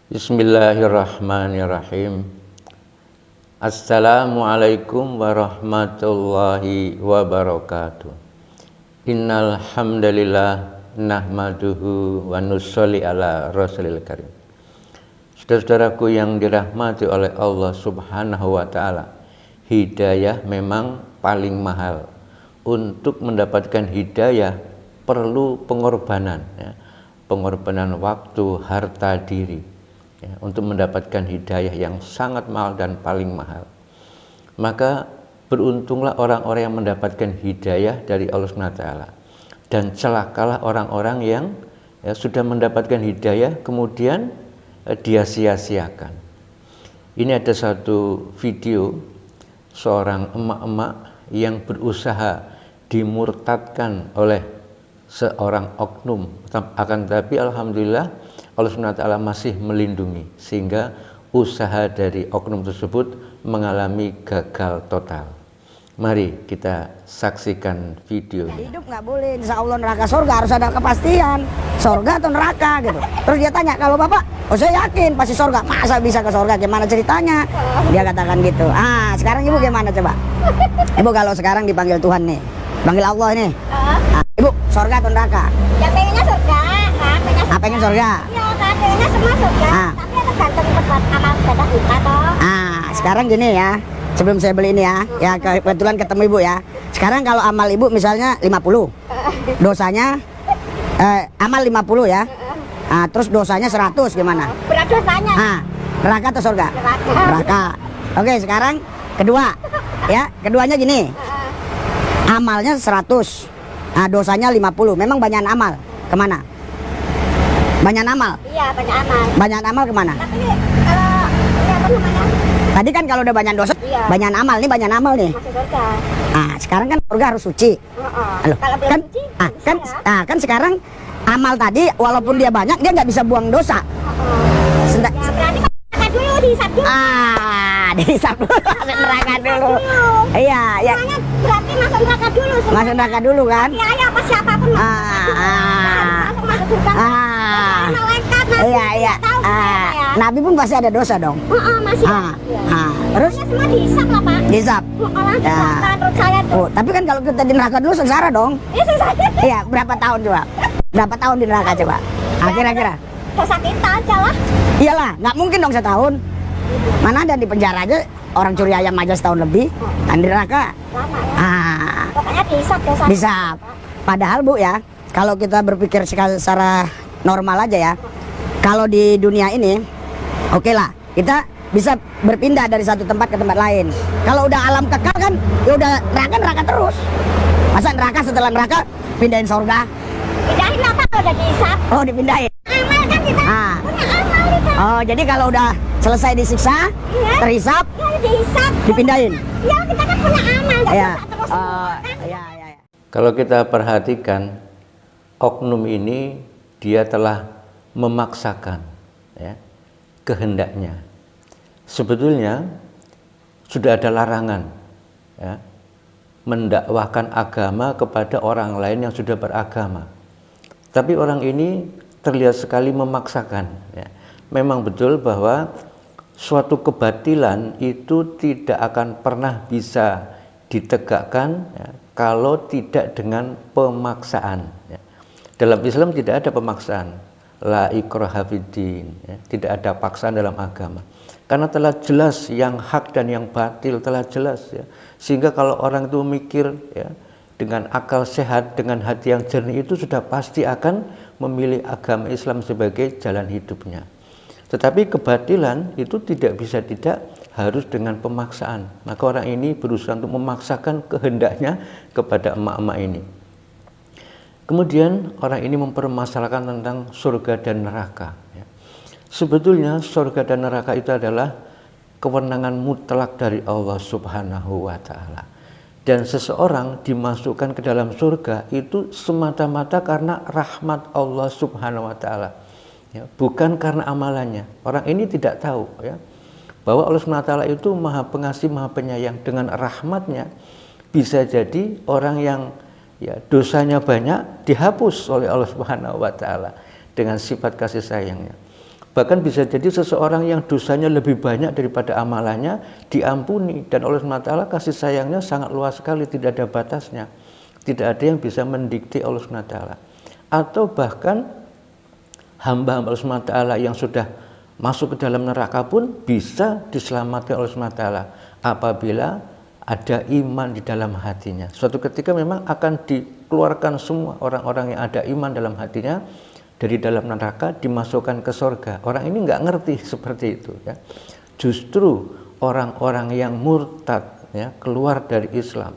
Bismillahirrahmanirrahim. Assalamualaikum warahmatullahi wabarakatuh. Innal hamdalillah nahmaduhu wa nusolli ala rasulil karim. Saudara-saudaraku yang dirahmati oleh Allah Subhanahu wa taala, hidayah memang paling mahal. Untuk mendapatkan hidayah perlu pengorbanan, ya. Pengorbanan waktu, harta diri, ya, untuk mendapatkan hidayah yang sangat mahal dan paling mahal. Maka beruntunglah orang-orang yang mendapatkan hidayah dari Allah SWT, dan celakalah orang-orang yang sudah mendapatkan hidayah kemudian dia sia-siakan. Ini ada satu video seorang emak-emak yang berusaha dimurtadkan oleh seorang oknum, akan tetapi alhamdulillah Allah SWT masih melindungi sehingga usaha dari oknum tersebut mengalami gagal total. Mari kita saksikan videonya. Hidup nggak boleh, insya Allah neraka surga harus ada kepastian, surga atau neraka gitu. Terus dia tanya, kalau bapak, oh saya yakin pasti surga, masa bisa ke surga, gimana ceritanya? Dia katakan gitu. Sekarang ibu gimana coba? Ibu kalau sekarang dipanggil Tuhan nih, panggil Allah nih, ibu surga atau neraka? Ya pengennya surga, kan? Pengen surga? Iya kan, pengennya semua surga. Tapi tergantung tempat amal ibadah kita toh. Sekarang gini ya, sebelum saya beli ini ya kebetulan ketemu ibu ya. Sekarang kalau amal ibu misalnya 50, dosanya amal 50 ya. Terus dosanya 100 gimana? Berat dosanya. Neraka atau surga? Neraka. Oke, sekarang kedua ya, keduanya gini. Amalnya 100, dosanya 50. Memang banyak amal, kemana? Banyak amal? Iya, banyak amal. Banyak amal kemana? Tapi kalau ini apa namanya? Tadi kan kalau udah banyak dosa, iya, banyak amal nih, banyak amal nih. Masuk surga. Sekarang kan surga harus suci. Loh, Kalau belum kan, suci, kan, ya. kan sekarang amal tadi walaupun dia banyak, dia nggak bisa buang dosa. Ya berarti makan dulu, dihisap dulu. Dihisap dulu, masuk neraka dulu. Iya, ya. Makanya berarti masuk neraka dulu. Masuk neraka dulu kan? Ya, ya, apa siapapun masuk surga. Malaikat masih Iya. tahu ya. Nabi pun pasti ada dosa dong. Masih. Terus Semua dihisap lah Pak. dihisap. Ya. Menurut saya tuh. Tapi kan kalau kita di neraka dulu sengsara dong. Iya, berapa tahun coba? Berapa tahun di neraka coba? Kira-kira? Dosa kita aja lah. Iyalah, nggak mungkin dong setahun. Mana ada di penjara aja orang curi ayam aja setahun lebih. Kan di neraka. Lama ya. Pokoknya dihisap dosa. Dihisap. Padahal Bu ya, kalau kita berpikir secara normal aja ya, kalau di dunia ini, oke lah, kita bisa berpindah dari satu tempat ke tempat lain. Kalau udah alam kekal kan, ya udah neraka terus. Masa neraka setelah neraka pindahin surga? Pindahin apa kalau udah dihisap? Oh, dipindahin. Amal kan kita punya amal kita. Oh, jadi kalau udah selesai disiksa, terhisap, Ya dihisap. dipindahin. Ya kita kan punya amal. Iya. Terus Iya. Kalau kita perhatikan, oknum ini dia telah memaksakan, ya, kehendaknya. Sebetulnya sudah ada larangan, ya, mendakwahkan agama kepada orang lain yang sudah beragama. Tapi orang ini terlihat sekali memaksakan. Ya. Memang betul bahwa suatu kebatilan itu tidak akan pernah bisa ditegakkan, ya, kalau tidak dengan pemaksaan. Ya. Dalam Islam tidak ada pemaksaan, la ikraha fiddin, ya. Tidak ada paksaan dalam agama, karena telah jelas yang hak dan yang batil, telah jelas, ya. Sehingga kalau orang itu mikir, ya, dengan akal sehat, dengan hati yang jernih, itu sudah pasti akan memilih agama Islam sebagai jalan hidupnya. Tetapi kebatilan itu tidak bisa tidak harus dengan pemaksaan. Maka orang ini berusaha untuk memaksakan kehendaknya kepada emak-emak ini. Kemudian orang ini mempermasalahkan tentang surga dan neraka. Sebetulnya surga dan neraka itu adalah kewenangan mutlak dari Allah Subhanahu wa Ta'ala. Dan seseorang dimasukkan ke dalam surga itu semata-mata karena rahmat Allah Subhanahu wa Ta'ala, ya, bukan karena amalannya. Orang ini tidak tahu, ya, bahwa Allah Subhanahu wa Ta'ala itu maha pengasih, maha penyayang. Dengan rahmatnya bisa jadi orang yang, ya, dosanya banyak dihapus oleh Allah Subhanahu wa Ta'ala dengan sifat kasih sayangnya. Bahkan bisa jadi seseorang yang dosanya lebih banyak daripada amalannya diampuni, dan Allah SWT kasih sayangnya sangat luas sekali, tidak ada batasnya. Tidak ada yang bisa mendikte Allah SWT. Atau bahkan hamba-hamba Allah SWT yang sudah masuk ke dalam neraka pun bisa diselamatkan oleh Allah SWT apabila ada iman di dalam hatinya. Suatu ketika memang akan dikeluarkan semua orang-orang yang ada iman dalam hatinya dari dalam neraka, dimasukkan ke surga. Orang ini nggak ngerti seperti itu, ya. Justru orang-orang yang murtad, ya, keluar dari Islam,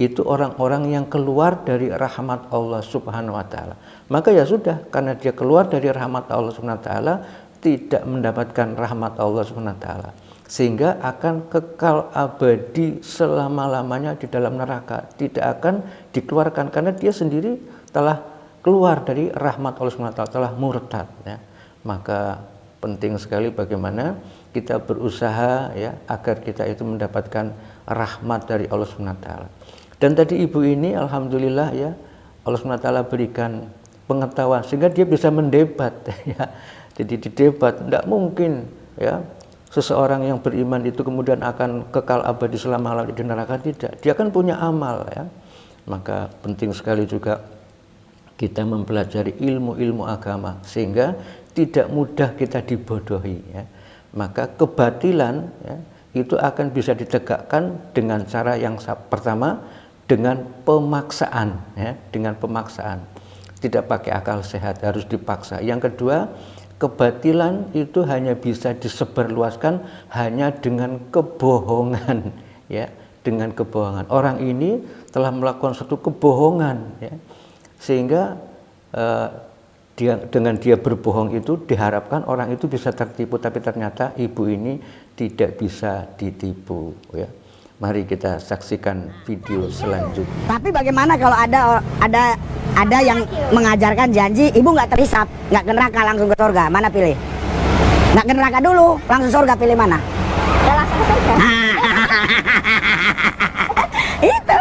itu orang-orang yang keluar dari rahmat Allah Subhanahu wa Ta'ala. Maka ya sudah, karena dia keluar dari rahmat Allah Subhanahu wa Ta'ala, tidak mendapatkan rahmat Allah Subhanahu wa Ta'ala, sehingga akan kekal abadi selama-lamanya di dalam neraka, tidak akan dikeluarkan karena dia sendiri telah keluar dari rahmat Allah SWT, telah murtad, ya. Maka penting sekali bagaimana kita berusaha, ya, agar kita itu mendapatkan rahmat dari Allah SWT. Dan tadi ibu ini alhamdulillah, ya, Allah SWT berikan pengetahuan sehingga dia bisa mendebat, ya. Jadi didebat, tidak mungkin, ya, seseorang yang beriman itu kemudian akan kekal abadi selama-lamanya di neraka, tidak. Dia kan punya amal, ya. Maka penting sekali juga kita mempelajari ilmu-ilmu agama sehingga tidak mudah kita dibodohi, ya. Maka kebatilan, ya, itu akan bisa ditegakkan dengan cara yang pertama, dengan pemaksaan, ya, dengan pemaksaan. Tidak pakai akal sehat, harus dipaksa. Yang kedua, kebatilan itu hanya bisa disebarluaskan hanya dengan kebohongan, ya, dengan kebohongan. Orang ini telah melakukan satu kebohongan, ya, sehingga dengan dia berbohong itu diharapkan orang itu bisa tertipu, tapi ternyata ibu ini tidak bisa ditipu, ya. Mari kita saksikan video selanjutnya. Tapi bagaimana kalau ada yang mengajarkan janji ibu nggak terhisap, nggak ke neraka langsung ke surga, mana pilih? Nggak ke neraka dulu, langsung surga, pilih mana? Ya langsung ke surga. Itu.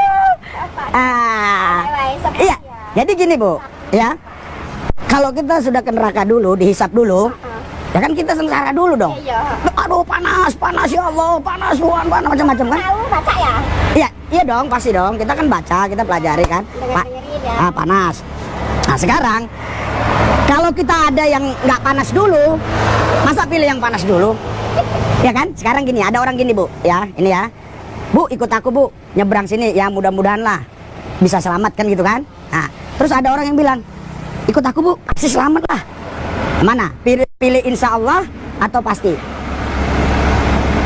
Iya. Jadi gini Bu, ya, kalau kita sudah ke neraka dulu, dihisap dulu, ya kan kita sengsara dulu dong. Iya. Aduh panas ya Allah, panas Tuhan, panas macam-macam kan? Tahu baca ya? Iya dong, pasti dong. Kita kan baca, kita pelajari kan. Dengerin ya. Panas. Nah sekarang, kalau kita ada yang nggak panas dulu, masa pilih yang panas dulu? Ya kan? Sekarang gini, ada orang gini Bu, ya, ini ya. Bu, ikut aku Bu, nyebrang sini, ya mudah-mudahan lah bisa selamat kan gitu kan? Nah, terus ada orang yang bilang, ikut aku Bu, pasti selamat lah. Mana? Pilih insya Allah atau pasti?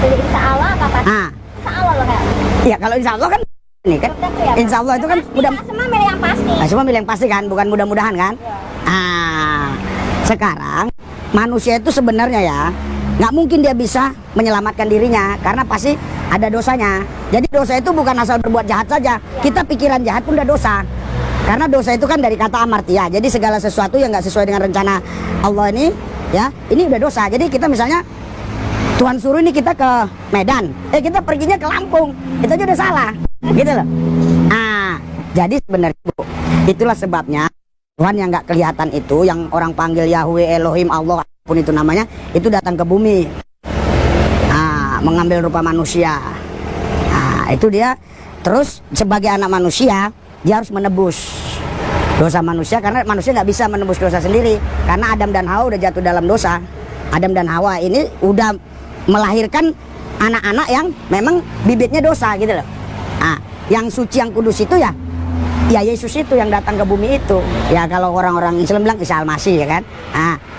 Pilih insya Allah apa pasti? Nah, Insya Allah loh kayak. iya kalau insya Allah kan ini kan, insya Allah itu kan udah. Semua milih yang pasti. Nah, semua milih yang pasti kan, bukan mudah-mudahan kan? Sekarang manusia itu sebenarnya ya nggak mungkin dia bisa menyelamatkan dirinya karena pasti ada dosanya. Jadi dosa itu bukan asal berbuat jahat saja. Kita pikiran jahat pun udah dosa. Karena dosa itu kan dari kata amartia. Jadi segala sesuatu yang nggak sesuai dengan rencana Allah ini, ya, ini udah dosa. Jadi kita misalnya Tuhan suruh ini kita ke Medan, kita perginya ke Lampung, itu aja udah salah, gitu loh. Jadi sebenarnya Bu, itulah sebabnya Tuhan yang nggak kelihatan itu, yang orang panggil Yahweh, Elohim, Allah, apapun itu namanya, itu datang ke bumi, mengambil rupa manusia. Itu dia. Terus sebagai anak manusia, dia harus menebus dosa manusia, karena manusia nggak bisa menebus dosa sendiri, karena Adam dan Hawa udah jatuh dalam dosa. Adam dan Hawa ini udah melahirkan anak-anak yang memang bibitnya dosa gitu loh. Yang suci, yang kudus itu ya Yesus itu yang datang ke bumi itu. Ya kalau orang-orang Islam bilang Isa Al-Masih, ya kan.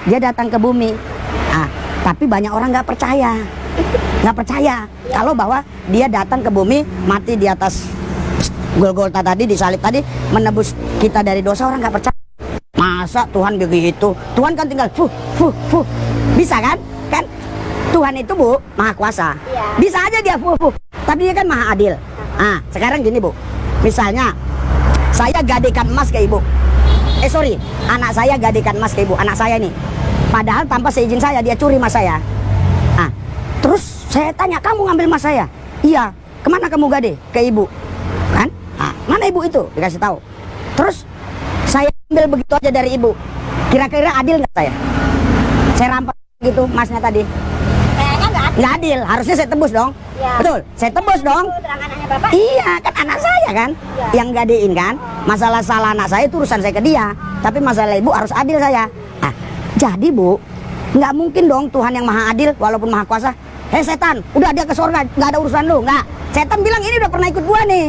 Dia datang ke bumi. Tapi banyak orang nggak percaya kalau bahwa dia datang ke bumi, mati di atas Golgota tadi, disalib tadi, menebus kita dari dosa. Orang nggak percaya. Masa Tuhan begitu? Tuhan kan tinggal bisa kan? Kan Tuhan itu Bu maha kuasa. Bisa aja dia tapi dia kan maha adil. Sekarang gini Bu, misalnya saya gadekan emas ke ibu. Anak saya gadekan emas ke ibu, anak saya nih. Padahal tanpa seizin saya dia curi emas saya. Terus saya tanya, kamu ngambil emas saya? Iya. Kemana kamu gade? Ke ibu. Kan? Mana ibu itu? Dikasih tahu. Terus saya ambil begitu aja dari ibu. Kira-kira adil nggak saya? Saya rampas gitu masnya tadi. Kayaknya Nggak adil, harusnya saya tebus dong. Ya. Betul, saya tebus dong. Itu terang anaknya Bapak. Iya, kan anak saya kan Ya. yang gadein kan. Masalah salah anak saya itu urusan saya ke dia. Tapi masalah ibu harus adil saya. Ah, jadi Bu, nggak mungkin dong Tuhan yang maha adil walaupun maha kuasa. Hei setan, udah dia ke surga, nggak ada urusan lu, nggak. Setan bilang ini udah pernah ikut gua nih.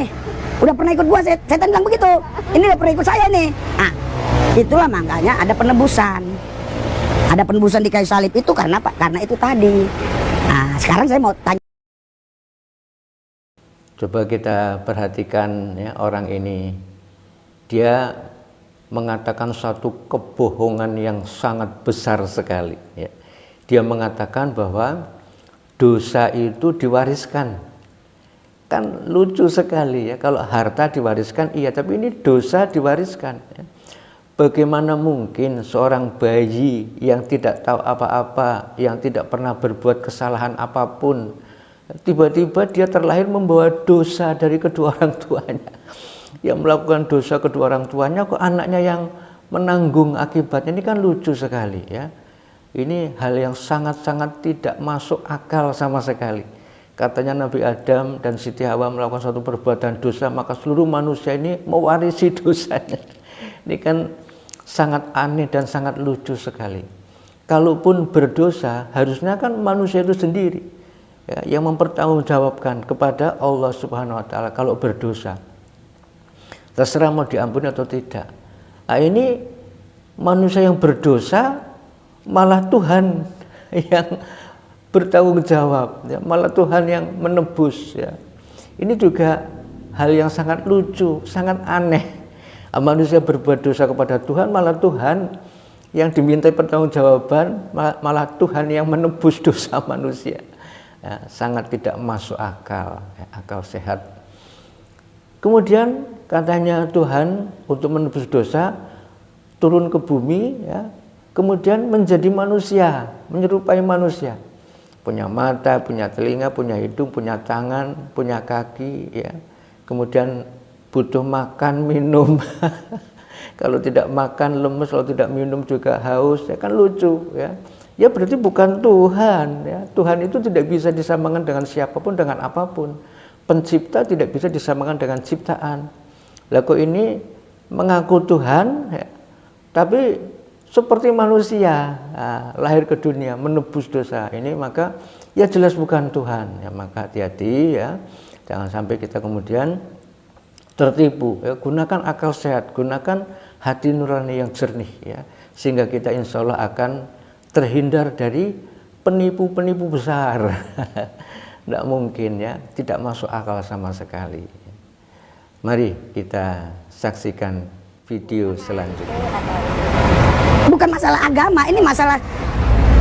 Udah pernah ikut gua, setan bilang begitu. Ini udah pernah ikut saya nih. Ah, itulah makanya ada penebusan. Ada penebusan di kayu salib itu karena apa? Karena itu tadi. Nah, sekarang saya mau tanya. Coba kita perhatikan ya, orang ini. Dia mengatakan satu kebohongan yang sangat besar sekali. Ya. Dia mengatakan bahwa dosa itu diwariskan. Kan lucu sekali ya, kalau harta diwariskan iya, tapi ini dosa diwariskan. Ya. Bagaimana mungkin seorang bayi yang tidak tahu apa-apa, yang tidak pernah berbuat kesalahan apapun, tiba-tiba dia terlahir membawa dosa dari kedua orang tuanya. Yang melakukan dosa kedua orang tuanya, kok anaknya yang menanggung akibatnya. Ini kan lucu sekali ya. Ini hal yang sangat-sangat tidak masuk akal sama sekali. Katanya Nabi Adam dan Siti Hawa melakukan suatu perbuatan dosa, maka seluruh manusia ini mewarisi dosanya. Ini kan sangat aneh dan sangat lucu sekali. Kalaupun berdosa, harusnya kan manusia itu sendiri ya, yang mempertanggungjawabkan kepada Allah Subhanahu wa Ta'ala kalau berdosa. Terserah mau diampuni atau tidak. Nah, ini manusia yang berdosa, malah Tuhan yang bertanggung jawab, ya, malah Tuhan yang menebus. Ya. Ini juga hal yang sangat lucu, sangat aneh. Manusia berbuat dosa kepada Tuhan, malah Tuhan yang dimintai pertanggungjawaban, malah Tuhan yang menebus dosa manusia. Ya, sangat tidak masuk akal, ya, akal sehat. Kemudian katanya Tuhan untuk menebus dosa turun ke bumi, ya, kemudian menjadi manusia, menyerupai manusia. Punya mata, punya telinga, punya hidung, punya tangan, punya kaki, ya. Kemudian butuh makan, minum. Kalau tidak makan lemes, kalau tidak minum juga haus, ya kan lucu ya. Ya berarti bukan Tuhan ya. Tuhan itu tidak bisa disamakan dengan siapapun, dengan apapun. Pencipta tidak bisa disamakan dengan ciptaan. Lah kok ini mengaku Tuhan ya, tapi seperti manusia, nah, lahir ke dunia menebus dosa ini, maka ya jelas bukan Tuhan ya. Maka hati-hati ya, jangan sampai kita kemudian tertipu ya. Gunakan akal sehat, gunakan hati nurani yang jernih ya, sehingga kita insya Allah akan terhindar dari penipu-penipu besar. Tidak mungkin ya, tidak masuk akal sama sekali. Mari kita saksikan video selanjutnya. Bukan masalah agama, ini masalah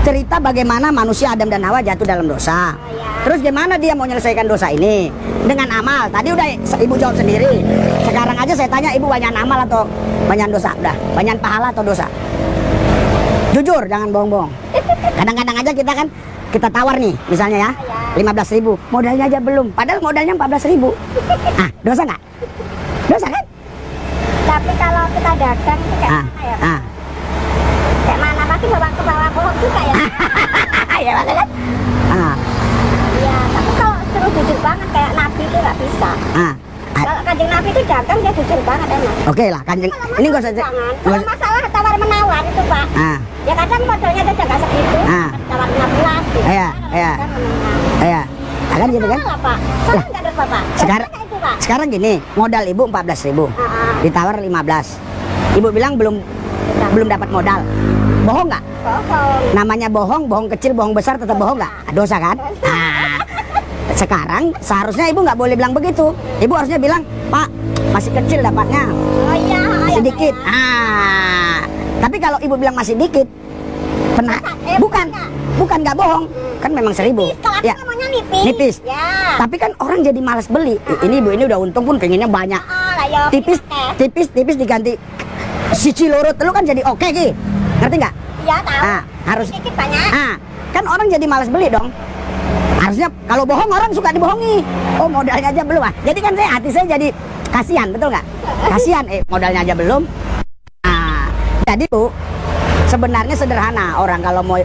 cerita bagaimana manusia Adam dan Hawa jatuh dalam dosa. Terus gimana dia mau menyelesaikan dosa ini? Dengan amal. Tadi udah ibu jawab sendiri. Sekarang aja saya tanya ibu, banyak amal atau banyak dosa? Udah, banyak pahala atau dosa? Jujur, jangan bohong-bohong. Kadang-kadang aja kita kan, kita tawar nih, misalnya ya, 15.000. Modalnya aja belum, padahal modalnya 14.000. Ah, dosa nggak? Dosa kan? Tapi kalau kita dagang itu kayak mana ya? Ah. Kayak mana pasti bawa ke bawah bohong juga ya? Ya kan? Ah. Iya, tapi kalau suruh jujur banget kayak Nabi itu nggak bisa. Kalau kanjeng Nabi itu dagang dia jujur banget emang. Oke lah, kanjeng. Ini nggak usah. Kalau masalah tawar menawar itu Pak. Ya kadang modalnya dia nggak segitu. Tawar 15 gitu. Iya. Kan gitu kan? Salah Pak. Salah nggak ada Bapak. Sekarang gini, modal ibu 14.000, ditawar 15. Ibu bilang belum dapat modal. Bohong nggak? Bohong. Namanya bohong, bohong kecil, bohong besar tetap bohong nggak? Dosa kan? Sekarang seharusnya ibu nggak boleh bilang begitu. Ibu harusnya bilang, Pak, masih kecil dapatnya. Oh iya. Sedikit. Tapi kalau ibu bilang masih dikit, bukan nggak bohong, kan memang 1.000. Ya. Nipis. Ya. Tapi kan orang jadi malas beli. Ini ibu ini udah untung pun pengennya banyak. Tipis diganti siji loro telu kan jadi oke Ki. Ngerti nggak? Iya tahu. Harus sedikit banyak. Kan orang jadi malas beli dong. Harusnya kalau bohong orang suka dibohongi. Oh modalnya aja belum Jadi kan hati saya jadi kasihan, betul nggak? Kasihan, modalnya aja belum. Jadi Bu, sebenarnya sederhana orang kalau mau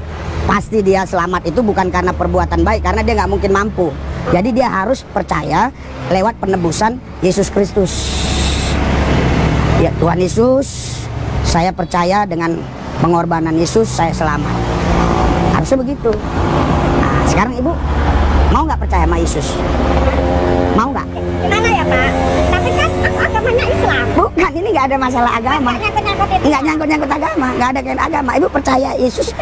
pasti dia selamat itu bukan karena perbuatan baik, karena dia nggak mungkin mampu. Jadi dia harus percaya lewat penebusan Yesus Kristus. Ya Tuhan Yesus, saya percaya dengan pengorbanan Yesus saya selamat. Harusnya begitu. Nah, sekarang ibu mau nggak percaya sama Yesus? Mau nggak? Gimana ya Pak? Tapi kan agamanya Islam. Bukan, ini nggak ada masalah agama. Nggak nyangkut-nyangkut agama, nggak ada kain agama. Ibu percaya Yesus,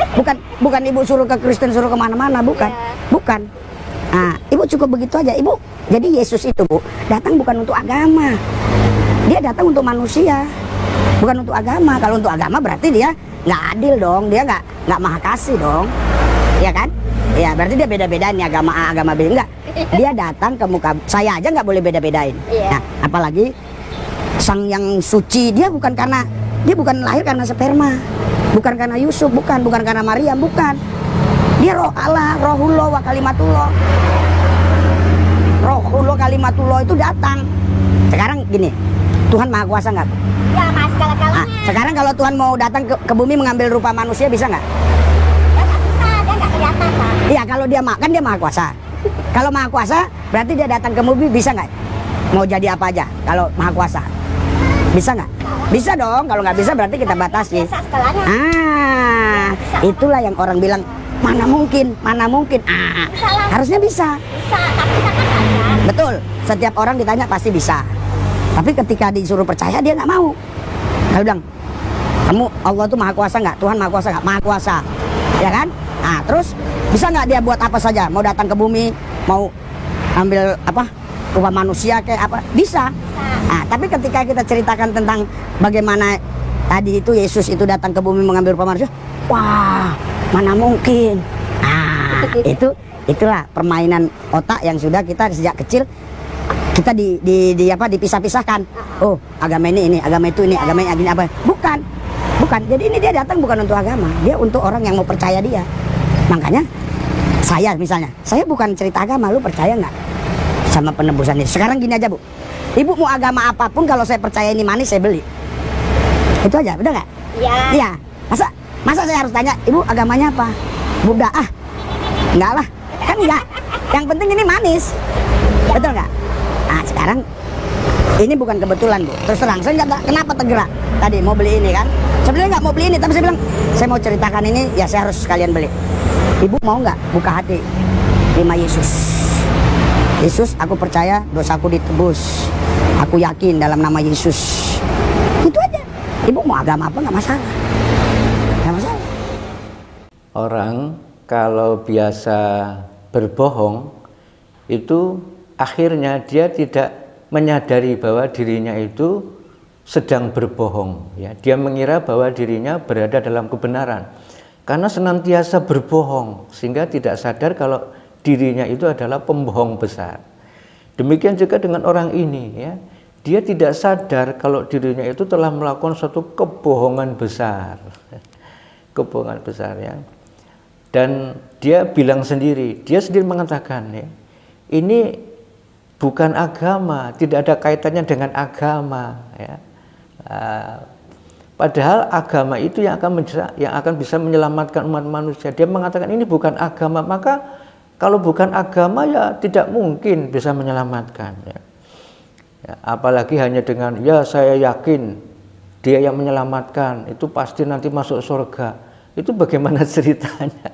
bukan ibu suruh ke Kristen, suruh kemana-mana, bukan, bukan. Nah, ibu cukup begitu aja, ibu. Jadi Yesus itu bu datang bukan untuk agama, dia datang untuk manusia, bukan untuk agama. Kalau untuk agama berarti dia nggak adil dong, dia nggak maha kasih dong, ya kan? Ya berarti dia beda-bedain nih agama A, agama B, enggak. Dia datang ke muka, saya aja nggak boleh beda-bedain. Nah, apalagi sang yang suci, dia bukan lahir karena sperma, bukan karena Yusuf, bukan karena Maryam, bukan. Dia roh Allah, rohullah wa kalimatullah. Rohullah kalimatullah itu datang. Sekarang gini, Tuhan Maha Kuasa nggak? Ya Mas, kalau-kalau Nah, sekarang kalau Tuhan mau datang ke bumi mengambil rupa manusia bisa nggak? ya nggak bisa, dia nggak kelihatan Pak. Iya, kalau dia kan dia Maha Kuasa. Kalau Maha Kuasa berarti dia datang ke bumi bisa nggak? Mau jadi apa aja kalau Maha Kuasa? Bisa nggak? Bisa dong. Kalau nggak bisa berarti kita batasi. Biasa sekolahnya. Itulah yang orang bilang mana mungkin. Harusnya bisa. Bisa, tapi kita kan ada. Betul. Setiap orang ditanya pasti bisa. Tapi ketika disuruh percaya dia nggak mau. Dia bilang, kamu Allah tuh Maha Kuasa nggak? Tuhan Maha Kuasa nggak? Maha Kuasa, ya kan? Nah, terus bisa nggak dia buat apa saja? Mau datang ke bumi, mau ambil apa? Rupa manusia kayak apa? Bisa. Nah, tapi ketika kita ceritakan tentang bagaimana tadi itu Yesus itu datang ke bumi mengambil rupa manusia, wah, mana mungkin? Nah, itulah permainan otak yang sudah kita sejak kecil kita dipisah-pisahkan. Oh, agama ini, agama itu ini, agama ini apa? Bukan. Jadi ini dia datang bukan untuk agama, dia untuk orang yang mau percaya dia. Makanya saya misalnya, saya bukan cerita agama, lu percaya nggak sama penebusan ini? Sekarang gini aja bu, ibu mau agama apapun kalau saya percaya ini manis saya beli. Itu aja, udah nggak? Iya. Iya. Masa saya harus tanya, ibu agamanya apa? Buddha? Enggak lah, kan enggak. Yang penting ini manis, betul nggak? Nah sekarang ini bukan kebetulan bu. Terus terang, saya nggak kenapa tergerak tadi mau beli ini kan? Sebenarnya nggak mau beli ini, tapi saya bilang saya mau ceritakan ini, ya saya harus sekalian beli. Ibu mau nggak buka hati terima Yesus? Yesus, aku percaya dosaku ditebus. Aku yakin dalam nama Yesus. Itu aja. Ibu mau agama apa nggak masalah. Nggak masalah. Orang kalau biasa berbohong itu akhirnya dia tidak menyadari bahwa dirinya itu sedang berbohong, ya. Dia mengira bahwa dirinya berada dalam kebenaran karena senantiasa berbohong sehingga tidak sadar kalau dirinya itu adalah pembohong besar. Demikian juga dengan orang ini, ya. Dia tidak sadar kalau dirinya itu telah melakukan suatu kebohongan besar. Kebohongan besar, ya. Dan dia bilang sendiri, dia sendiri mengatakan, ya, ini bukan agama, tidak ada kaitannya dengan agama, ya. Padahal agama itu yang akan bisa menyelamatkan umat manusia. Dia mengatakan ini bukan agama, maka kalau bukan agama ya tidak mungkin bisa menyelamatkan, ya. Ya, apalagi hanya dengan ya saya yakin dia yang menyelamatkan, itu pasti nanti masuk surga. Itu bagaimana ceritanya?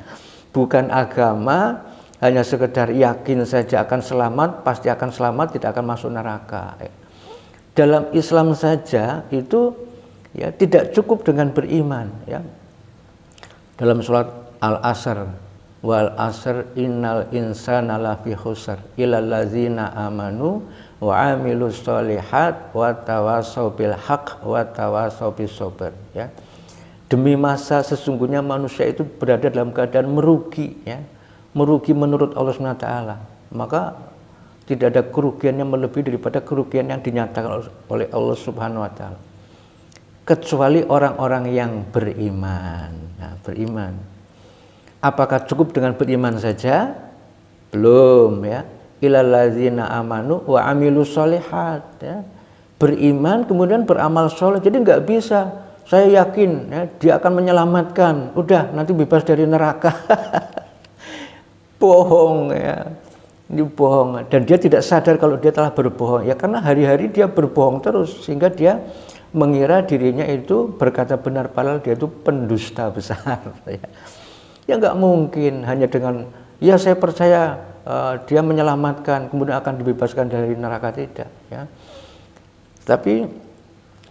Bukan agama, hanya sekedar yakin saja akan selamat, pasti akan selamat, tidak akan masuk neraka. Dalam Islam saja itu ya tidak cukup dengan beriman, ya. Dalam surat Al-Asr, wal asr innal insana lafi khusr illal ladzina amanu wa amilus sholihat wa tawassaw bil haqq wa tawassaw bis sabr, ya. Demi masa sesungguhnya manusia itu berada dalam keadaan merugi, ya. Merugi menurut Allah SWT, maka tidak ada kerugian yang melebihi daripada kerugian yang dinyatakan oleh Allah Subhanahu wa Ta'ala, kecuali orang-orang yang beriman. Nah, beriman. Apakah cukup dengan beriman saja? Belum, ya. Illal ladzina amanu wa amilus sholihat, ya. Beriman kemudian beramal soleh. Jadi nggak bisa saya yakin ya, dia akan menyelamatkan, udah nanti bebas dari neraka. Bohong ya, ini bohong, dan dia tidak sadar kalau dia telah berbohong ya, karena hari-hari dia berbohong terus sehingga dia mengira dirinya itu berkata benar padahal dia itu pendusta besar. Ya nggak mungkin hanya dengan ya saya percaya dia menyelamatkan kemudian akan dibebaskan dari neraka, tidak ya. Tapi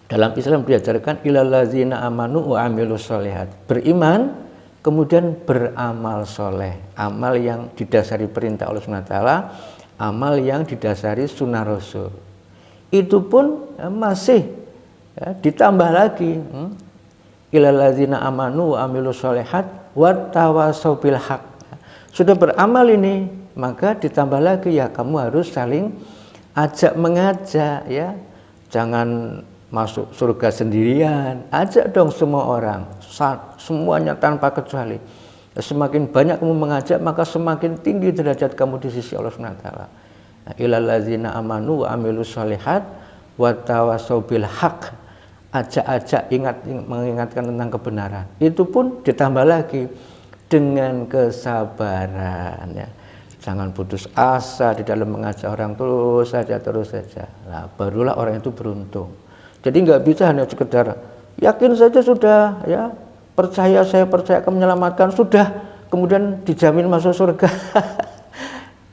dalam Islam diajarkan ilal ladzina amanu wa amilus sholihat, beriman kemudian beramal soleh, amal yang didasari perintah Allah SWT, amal yang didasari sunnah Rasul. Itu pun masih ya, ditambah lagi ilal ladzina amanu wa amilus sholihat wattawasau bil haq. Sudah beramal ini, maka ditambah lagi ya kamu harus saling ajak mengajak ya. Jangan masuk surga sendirian, ajak dong semua orang, semuanya tanpa kecuali. Semakin banyak kamu mengajak, maka semakin tinggi derajat kamu di sisi Allah SWT. Ilal ladzina amanu wa amilus sholihat wa tawasau bil haq, ajak-ajak mengingatkan tentang kebenaran. Itu pun ditambah lagi dengan kesabaran ya. Jangan putus asa di dalam mengajak orang, terus saja. Nah, barulah orang itu beruntung. Jadi nggak bisa hanya sekedar yakin saja sudah ya, saya percaya akan menyelamatkan sudah, kemudian dijamin masuk surga.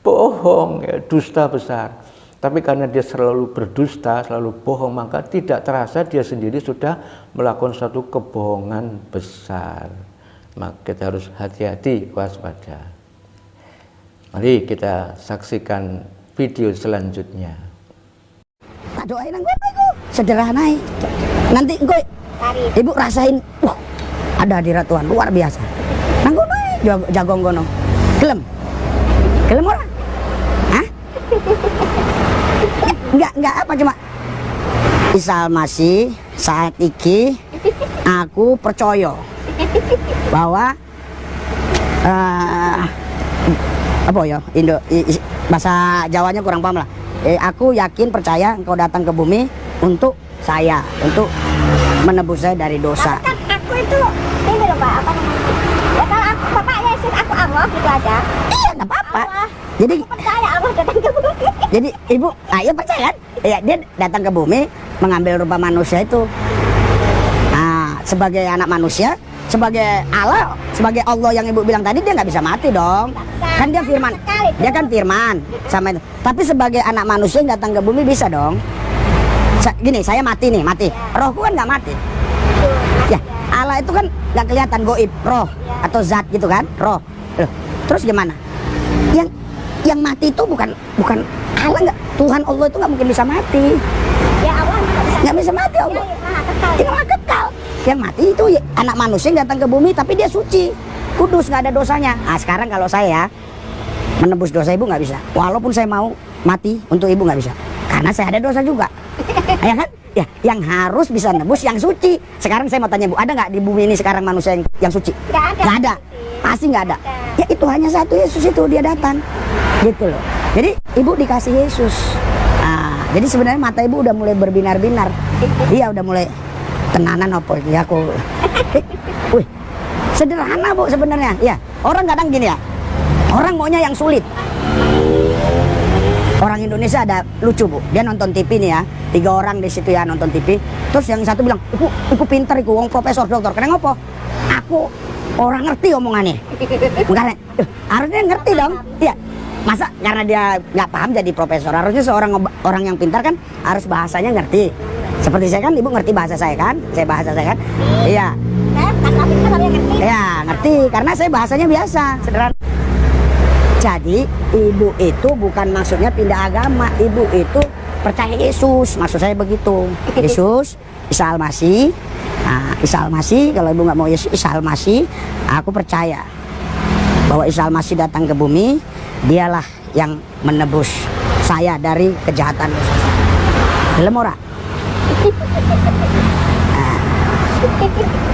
Bohong ya, dusta besar. Tapi karena dia selalu berdusta, selalu bohong, maka tidak terasa dia sendiri sudah melakukan satu kebohongan besar. Maka kita harus hati-hati, waspada. Mari kita saksikan video selanjutnya. Doain gue sederhana, nanti gue ibu rasain ada hadirat Tuhan luar biasa. Nanggo jagong gono gelem orang, hah? Enggak apa, cuma Isal masih saat iki aku percaya bahwa apa ya bahasa Jawanya kurang paham lah. Aku yakin percaya engkau datang ke bumi untuk saya, untuk menebus saya dari dosa. Kan aku itu ini loh Pak, apa namanya? Ya kalau aku Bapak Yesus, aku Allah gitu aja. Iya, enggak apa-apa. Jadi aku percaya Allah datang ke bumi. Jadi ibu, ayo percaya kan? Ya, dia datang ke bumi mengambil rupa manusia itu. Nah, sebagai anak manusia, sebagai Allah yang ibu bilang tadi, dia nggak bisa mati dong. Kan dia firman, dia kan firman sama itu. Tapi sebagai anak manusia yang datang ke bumi bisa dong. Gini, saya mati nih, mati. Rohku kan nggak mati. Ya, Allah itu kan nggak kelihatan, goib, roh atau zat gitu kan, roh. Loh, terus gimana? Yang mati itu bukan Allah, nggak, Tuhan Allah itu nggak mungkin bisa mati. Ya Allah nggak bisa mati Allah. Dia maha kekal. Yang mati itu ya, anak manusia yang datang ke bumi, tapi dia suci, kudus, nggak ada dosanya. Nah sekarang kalau saya menebus dosa ibu nggak bisa, walaupun saya mau mati untuk ibu nggak bisa, karena saya ada dosa juga. Ya kan? Ya, yang harus bisa nebus yang suci. Sekarang saya mau tanya Bu, ada nggak di bumi ini sekarang manusia yang suci? Nggak ada. Pasti nggak ada. Ya itu hanya satu Yesus, itu dia datang, gitu loh. Jadi ibu dikasih Yesus. Nah, jadi sebenarnya mata ibu udah mulai berbinar-binar. Iya udah mulai tenanan apa ya aku. Wih, sederhana Bu sebenarnya. Ya orang kadang gini ya. Orang maunya yang sulit. Orang Indonesia ada lucu Bu, dia nonton TV nih ya, 3 orang di situ ya nonton TV. Terus yang satu bilang, aku pinter, aku wong profesor dokter. Kenapa ngopo? Aku orang ngerti omongannya. Bukan, harusnya ngerti dong. Iya, masa karena dia nggak paham jadi profesor? Harusnya seorang orang yang pintar kan harus bahasanya ngerti. Seperti saya kan, ibu ngerti bahasa saya kan? Saya bahasa saya kan? Iya. Saya bukan pintar tapi ngerti. Iya, ngerti karena saya bahasanya biasa, sederhana. Jadi ibu itu bukan maksudnya pindah agama, ibu itu percaya Yesus, maksud saya begitu. Yesus, Isa Al-Masih. Nah, Isa Al-Masih, kalau ibu nggak mau Yesus, Isa Al-Masih, aku percaya bahwa Isa Al-Masih datang ke bumi, dialah yang menebus saya dari kejahatan dosa. Gelem ora?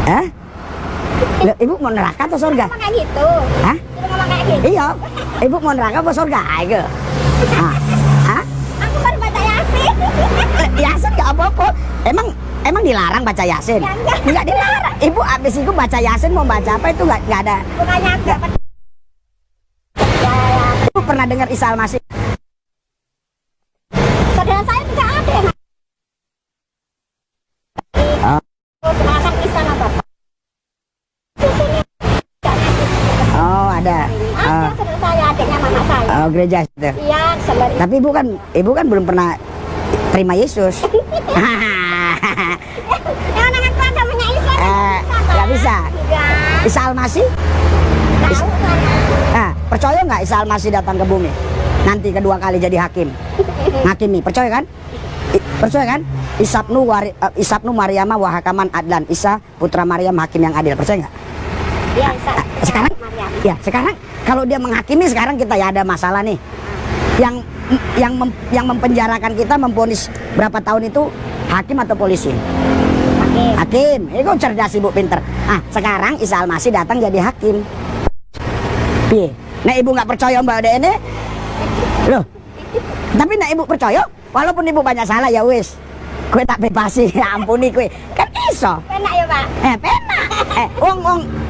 Hah? Loh, ibu mau neraka atau surga? Ngomong kayak gitu. Hah? Ngomong kayak gitu. Iya, ibu mau neraka apa surga? Ayo. Hah? Aku baru baca Yasin. Yasin gak apa-apa. Emang emang dilarang baca Yasin? Ya, enggak. Enggak dilarang. Ibu abis itu baca Yasin mau baca apa itu enggak ada. Bukannya enggak Ibu pernah dengar Isa Al-Masih? saudara saya tidak ada yang perkenalkan Isa sama Bapak. Di sini Oh, ada. ada saudara saya, adiknya mama saya. Oh, gereja itu. Iya, sembari. Tapi ibu kan belum pernah terima Yesus. Yang dengan agamanya Isa Nggak bisa. Enggak. Isa Al-Masih? Tahu kan? Percaya nggak Isa Al-Masih datang ke bumi? Nanti kedua kali jadi hakim. Hakimi, percaya kan? Percaya kan? Isabnu Maryama wa hakaman adlan. Isa putra Maryam hakim yang adil. Percaya nggak? Iya, Isa. Sekarang? Maryam. Ya, sekarang kalau dia menghakimi sekarang kita ya ada masalah nih. Yang mempenjarakan kita, memvonis berapa tahun itu hakim atau polisi? Oke. Hakim. Ini kok cerdas ibu, pinter. Sekarang Isa Al-Masih datang jadi hakim. Piye? Nah ibu nggak percaya mbak ini? Loh. Tapi nah ibu percaya, walaupun ibu banyak salah ya wis. Kue tak bebasi, ya ampuni kue. Kan iso. Penak ya, Pak? Penak.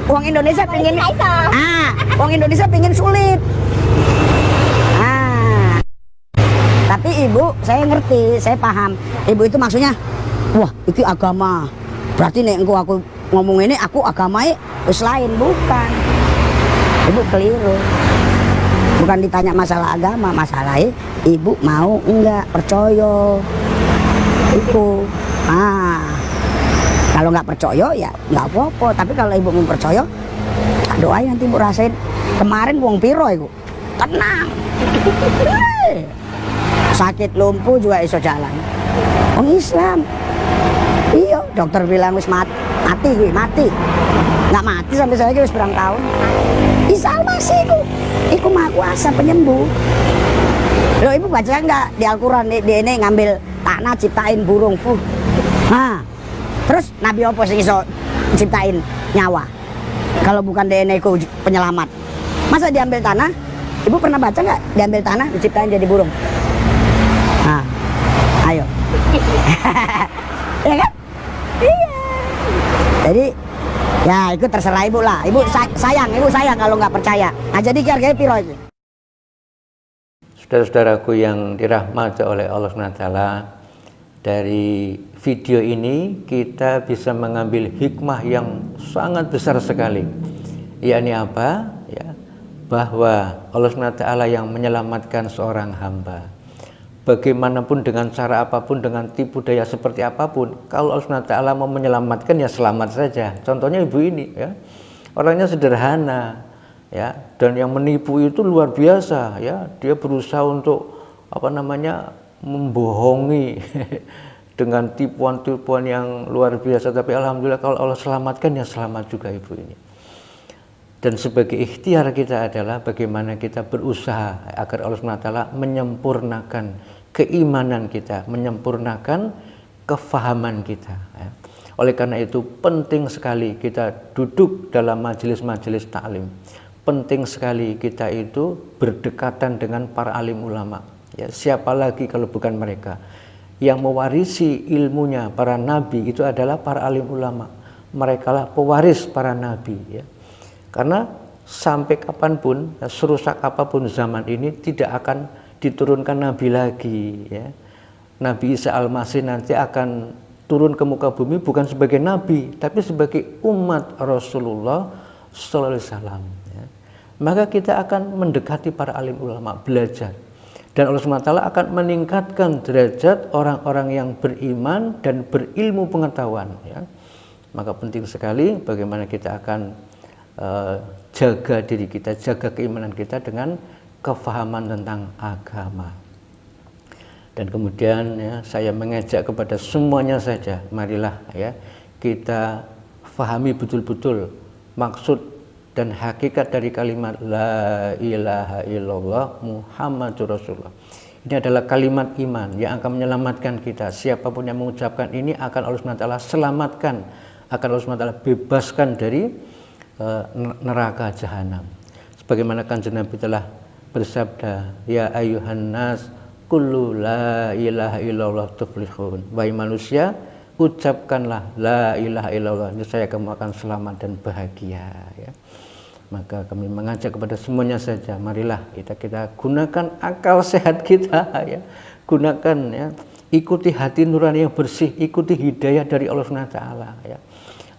Uang Indonesia pingin. Polisi iso. Uang Indonesia pingin sulit. Tapi ibu, saya ngerti, saya paham. Ibu itu maksudnya, wah, itu agama. Berarti nih aku ngomong ini, aku agamanya wis lain, bukan. Ibu keliru. Bukan ditanya masalah agama, masalahnya ibu mau enggak percaya. Itu. Kalau nggak percaya ya nggak apa-apa. Tapi kalau ibu mau percaya, doa nanti ibu rasain. Kemarin wong piro ibu, tenang. Sakit lumpuh juga iso jalan. Wong Islam. Iya, dokter bilang wis mati gue, mati. Nggak mati sampai saya wis berang tahun. Isa Al-Masih iku maha kuasa penyembuh. Loh ibu baca nggak di Al-Quran di ini ngambil tanah ciptain burung terus Nabi apa sih iso ciptain nyawa kalau bukan DNA ku penyelamat? Masa diambil tanah? Ibu pernah baca nggak diambil tanah diciptain jadi burung? Ayo. Ya kan? Iya. Jadi ya itu terserah ibu lah. Ibu sayang kalau nggak percaya. Jadi harganya piro itu? Saudara-saudaraku yang dirahmati oleh Allah SWT, dari video ini kita bisa mengambil hikmah yang sangat besar sekali. Yakni apa? Ya, bahwa Allah SWT yang menyelamatkan seorang hamba. Bagaimanapun, dengan cara apapun, dengan tipu daya seperti apapun, kalau Allah SWT mau menyelamatkan ya selamat saja. Contohnya ibu ini, ya, orangnya sederhana, ya, dan yang menipu itu luar biasa, ya. Dia berusaha untuk membohongi dengan tipuan-tipuan yang luar biasa. Tapi alhamdulillah kalau Allah selamatkan ya selamat juga ibu ini. Dan sebagai ikhtiar kita adalah bagaimana kita berusaha agar Allah SWT menyempurnakan keimanan kita, menyempurnakan kefahaman kita, ya. Oleh karena itu penting sekali kita duduk dalam majelis-majelis taklim. Penting sekali kita itu berdekatan dengan para alim ulama. Ya, siapa lagi kalau bukan mereka? Yang mewarisi ilmunya para nabi itu adalah para alim ulama. Mereka lah pewaris para nabi, ya. Karena sampai kapanpun, serusak apapun zaman ini tidak akan diturunkan nabi lagi, ya. Nabi Isa Al-Masih nanti akan turun ke muka bumi bukan sebagai nabi, tapi sebagai umat Rasulullah sallallahu alaihi wasallam, ya. Maka kita akan mendekati para alim ulama, belajar. Dan Allah SWT akan meningkatkan derajat orang-orang yang beriman dan berilmu pengetahuan, ya. Maka penting sekali bagaimana kita akan jaga diri kita, jaga keimanan kita dengan kefahaman tentang agama. Dan kemudian ya, saya mengajak kepada semuanya saja, marilah ya kita fahami betul-betul maksud dan hakikat dari kalimat la ilaha illallah Muhammadur Rasulullah. Ini adalah kalimat iman yang akan menyelamatkan kita. Siapapun yang mengucapkan ini akan Allah SWT selamatkan, akan Allah SWT bebaskan dari neraka jahanam. Sebagaimana Kanjeng Nabi telah bersabda, ya ayuhan nas kullu la ilaha illallah tuflihun. Wahai manusia, ucapkanlah la ilaha illallah, niscaya kamu akan selamat dan bahagia, ya. Maka kami mengajak kepada semuanya saja, marilah kita gunakan akal sehat kita, ya. Gunakan, ya, ikuti hati nurani yang bersih, ikuti hidayah dari Allah SWT, ya.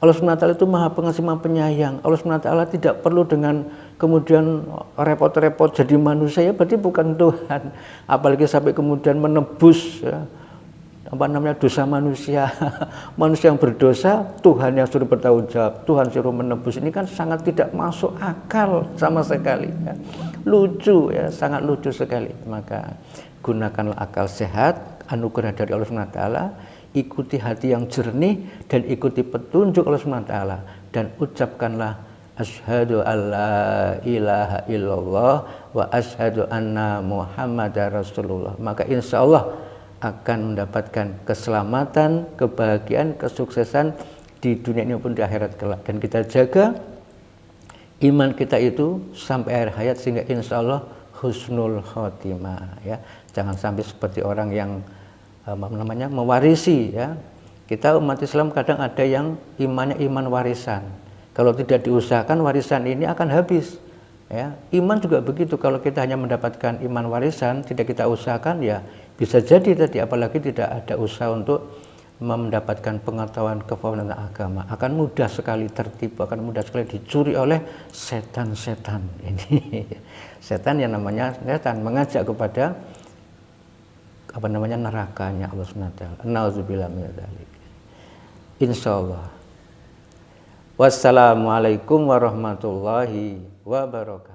Allah SWT itu maha pengasih, maha penyayang. Allah SWT tidak perlu dengan kemudian repot-repot jadi manusia, ya berarti bukan Tuhan. Apalagi sampai kemudian menebus, ya, dosa manusia. Manusia yang berdosa, Tuhan yang suruh bertanggung jawab, Tuhan suruh menebus. Ini kan sangat tidak masuk akal sama sekali, ya. Lucu, ya, sangat lucu sekali. Maka gunakanlah akal sehat, anugerah dari Allah SWT, ikuti hati yang jernih dan ikuti petunjuk Allah SWT, dan ucapkanlah asyhadu alla ilaha illallah wa asyhadu anna muhammadar rasulullah. Maka insya Allah akan mendapatkan keselamatan, kebahagiaan, kesuksesan di dunia ini maupun di akhirat kelak. Dan kita jaga iman kita itu sampai akhir hayat sehingga insya Allah husnul khotimah, ya. Jangan sampai seperti orang yang mewarisi, ya. Kita umat Islam kadang ada yang imannya iman warisan. Kalau tidak diusahakan warisan ini akan habis, ya. Iman juga begitu, kalau kita hanya mendapatkan iman warisan tidak kita usahakan, ya bisa jadi tadi, apalagi tidak ada usaha untuk mendapatkan pengetahuan kefahaman tentang agama, akan mudah sekali tertipu, akan mudah sekali dicuri oleh setan-setan ini. Setan yang namanya setan mengajak kepada nerakanya Allah SWT. Nauzubillah min dzalik. Insyaallah. Wassalamualaikum warahmatullahi wabarakatuh.